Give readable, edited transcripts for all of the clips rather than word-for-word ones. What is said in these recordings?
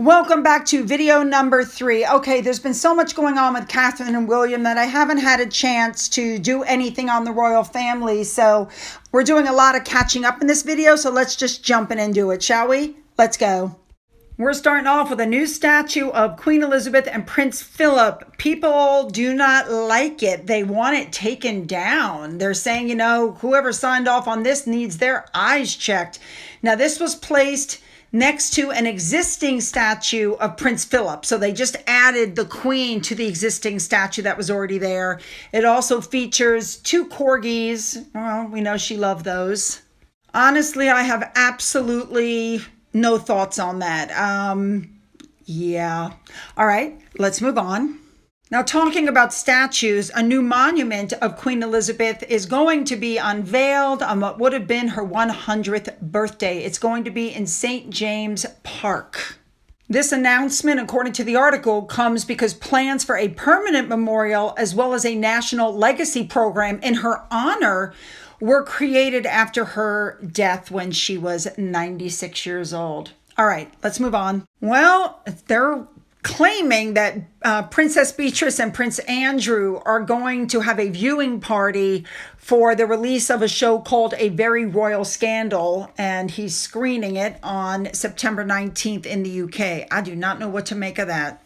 Welcome back to video number 3. Okay, there's been so much going on with Catherine and William that I haven't had a chance to do anything on the royal family. So we're doing a lot of catching up in this video. So let's just jump in and do it, shall we? Let's go. We're starting off with a new statue of Queen Elizabeth and Prince Philip. People do not like it. They want it taken down. They're saying, you know, whoever signed off on this needs their eyes checked. Now, this was placed next to an existing statue of Prince Philip. So they just added the Queen to the existing statue that was already there. It also features 2 corgis. Well, we know she loved those. Honestly, I have absolutely no thoughts on that. Yeah. All right, let's move on. Now, talking about statues, a new monument of Queen Elizabeth is going to be unveiled on what would have been her 100th birthday. It's going to be in St. James Park. This announcement, according to the article, comes because plans for a permanent memorial as well as a national legacy program in her honor were created after her death when she was 96 years old. All right, let's move on. Well, they're claiming that Princess Beatrice and Prince Andrew are going to have a viewing party for the release of a show called A Very Royal Scandal, and he's screening it on September 19th in the UK. I do not know what to make of that.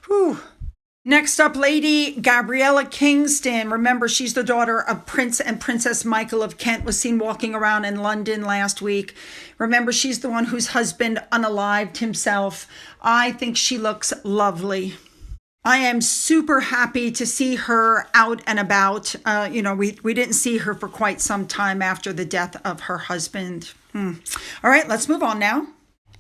Whew. Next up, Lady Gabriella Kingston. Remember, she's the daughter of Prince and Princess Michael of Kent, was seen walking around in London last week. Remember, she's the one whose husband unalived himself. I think she looks lovely. I am super happy to see her out and about. We didn't see her for quite some time after the death of her husband. All right, let's move on now.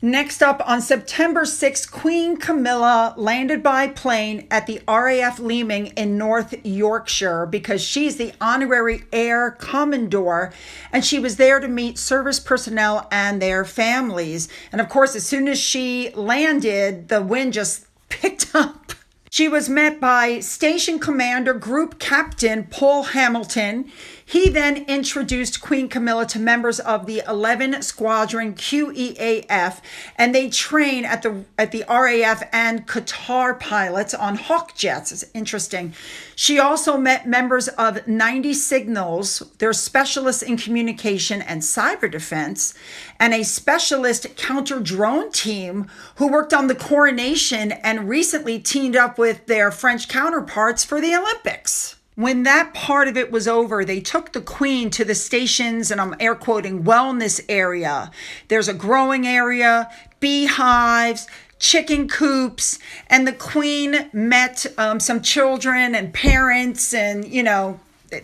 Next up, on September 6th, Queen Camilla landed by plane at the RAF Leeming in North Yorkshire because she's the honorary Air Commodore, and she was there to meet service personnel and their families. And of course, as soon as she landed, the wind just picked up. She was met by Station Commander Group Captain Paul Hamilton. He then introduced Queen Camilla to members of the 11 Squadron QEAF, and they train at the RAF and Qatar pilots on Hawk jets. It's interesting. She also met members of 90 Signals, they're specialists in communication and cyber defense, and a specialist counter-drone team who worked on the coronation and recently teamed up with their French counterparts for the Olympics. When that part of it was over, they took the Queen to the station's, and I'm air quoting, wellness area. There's a growing area, beehives, chicken coops, and the Queen met some children and parents, and,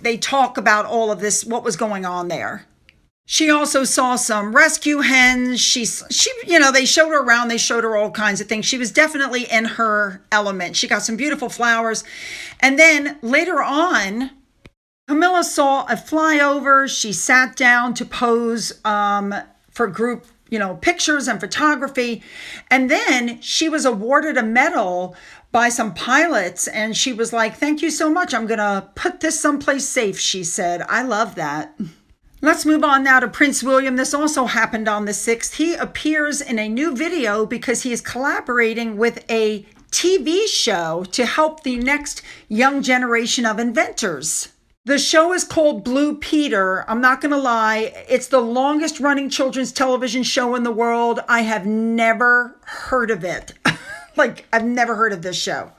they talk about all of this, what was going on there. She also saw some rescue hens. She, they showed her around. They showed her all kinds of things. She was definitely in her element. She got some beautiful flowers. And then later on, Camilla saw a flyover. She sat down to pose for group, pictures and photography. And then she was awarded a medal by some pilots. And she was like, "Thank you so much. I'm going to put this someplace safe," she said. I love that. Let's move on now to Prince William. This also happened on the 6th. He appears in a new video because he is collaborating with a TV show to help the next young generation of inventors. The show is called Blue Peter. I'm not going to lie. It's the longest running children's television show in the world. I have never heard of it. I've never heard of this show.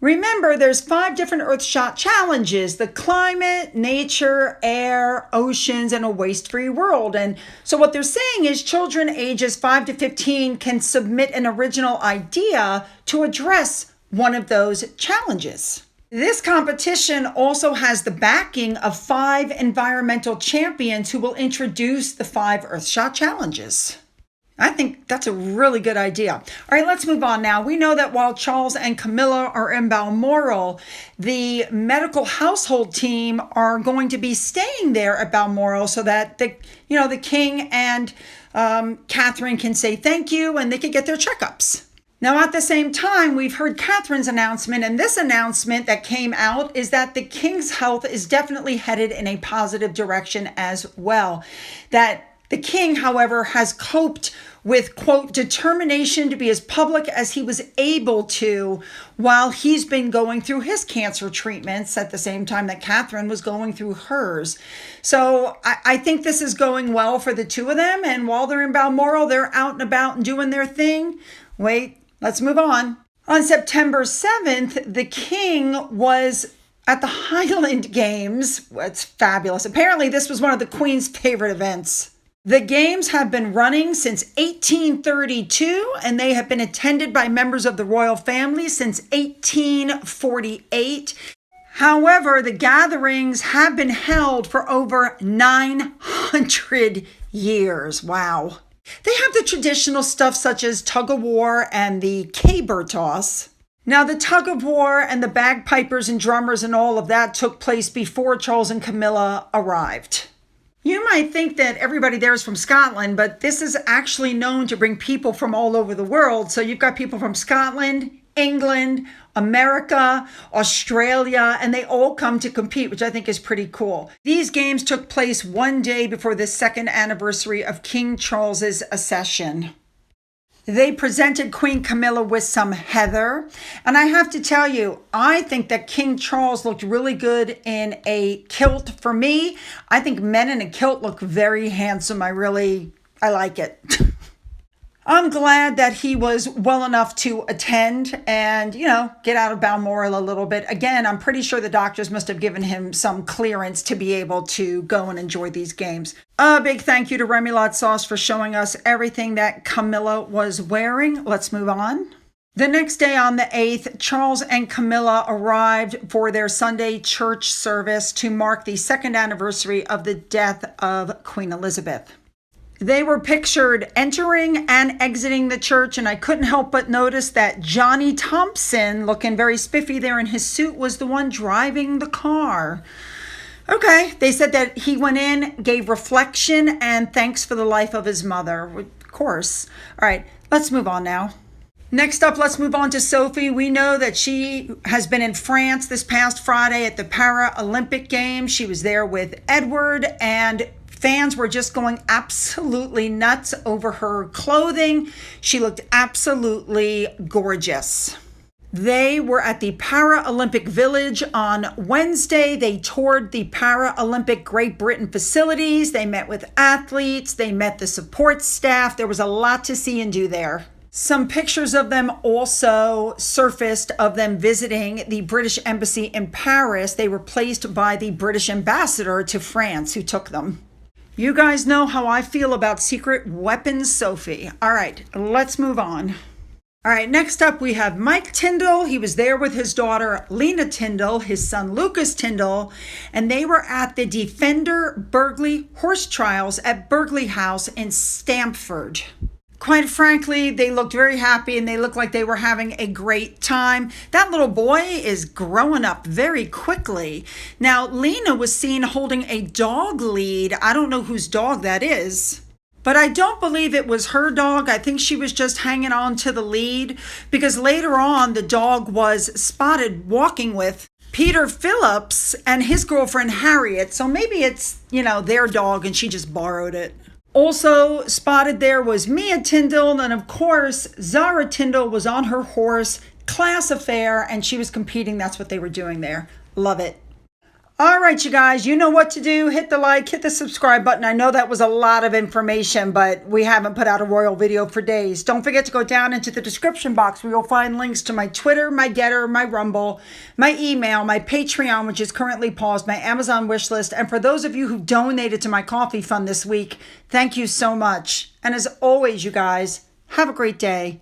Remember, there's 5 different Earthshot challenges: the climate, nature, air, oceans, and a waste-free world. And so what they're saying is children ages 5 to 15 can submit an original idea to address one of those challenges. This competition also has the backing of 5 environmental champions who will introduce the 5 Earthshot challenges. I think that's a really good idea. All right, let's move on now. We know that while Charles and Camilla are in Balmoral, the medical household team are going to be staying there at Balmoral so that the king and Catherine can say thank you and they can get their checkups. Now, at the same time, we've heard Catherine's announcement, and this announcement that came out is that the king's health is definitely headed in a positive direction as well. That The king, however, has coped with, quote, determination to be as public as he was able to while he's been going through his cancer treatments at the same time that Catherine was going through hers. So I think this is going well for the two of them. And while they're in Balmoral, they're out and about and doing their thing. Wait, let's move on. On September 7th, the king was at the Highland Games. It's fabulous. Apparently, this was one of the Queen's favorite events. The games have been running since 1832, and they have been attended by members of the royal family since 1848. However, the gatherings have been held for over 900 years. Wow. They have the traditional stuff such as tug of war and the caber toss. Now, the tug of war and the bagpipers and drummers and all of that took place before Charles and Camilla arrived. You might think that everybody there is from Scotland, but this is actually known to bring people from all over the world. So you've got people from Scotland, England, America, Australia, and they all come to compete, which I think is pretty cool. These games took place one day before the second anniversary of King Charles's accession. They presented Queen Camilla with some heather. And I have to tell you, I think that King Charles looked really good in a kilt. For me, I think men in a kilt look very handsome. I like it. I'm glad that he was well enough to attend and, get out of Balmoral a little bit. Again, I'm pretty sure the doctors must have given him some clearance to be able to go and enjoy these games. A big thank you to Remoulade Sauce for showing us everything that Camilla was wearing. Let's move on. The next day on the 8th, Charles and Camilla arrived for their Sunday church service to mark the second anniversary of the death of Queen Elizabeth. They were pictured entering and exiting the church, and I couldn't help but notice that Johnny Thompson, looking very spiffy there in his suit, was the one driving the car. Okay, they said that he went in, gave reflection, and thanks for the life of his mother. Of course. All right, let's move on now. Next up, let's move on to Sophie. We know that she has been in France this past Friday at the Paralympic Games. She was there with Edward, and fans were just going absolutely nuts over her clothing. She looked absolutely gorgeous. They were at the Paralympic Village on Wednesday. They toured the Paralympic Great Britain facilities. They met with athletes. They met the support staff. There was a lot to see and do there. Some pictures of them also surfaced of them visiting the British Embassy in Paris. They were placed by the British ambassador to France who took them. You guys know how I feel about secret weapons, Sophie. All right, let's move on. All right, next up we have Mike Tindall. He was there with his daughter, Lena Tindall, his son, Lucas Tindall, and they were at the Defender Burghley horse trials at Burghley House in Stamford. Quite frankly, they looked very happy and they looked like they were having a great time. That little boy is growing up very quickly. Now, Lena was seen holding a dog lead. I don't know whose dog that is, but I don't believe it was her dog. I think she was just hanging on to the lead because later on the dog was spotted walking with Peter Phillips and his girlfriend Harriet. So maybe it's, their dog and she just borrowed it. Also spotted there was Mia Tindall, and of course, Zara Tindall was on her horse, class affair, and she was competing. That's what they were doing there. Love it. All right, you guys, you know what to do. Hit the like, hit the subscribe button. I know that was a lot of information, but we haven't put out a royal video for days. Don't forget to go down into the description box where you'll find links to my Twitter, my Gettr, my Rumble, my email, my Patreon, which is currently paused, my Amazon wish list. And for those of you who donated to my coffee fund this week, thank you so much. And as always, you guys, have a great day.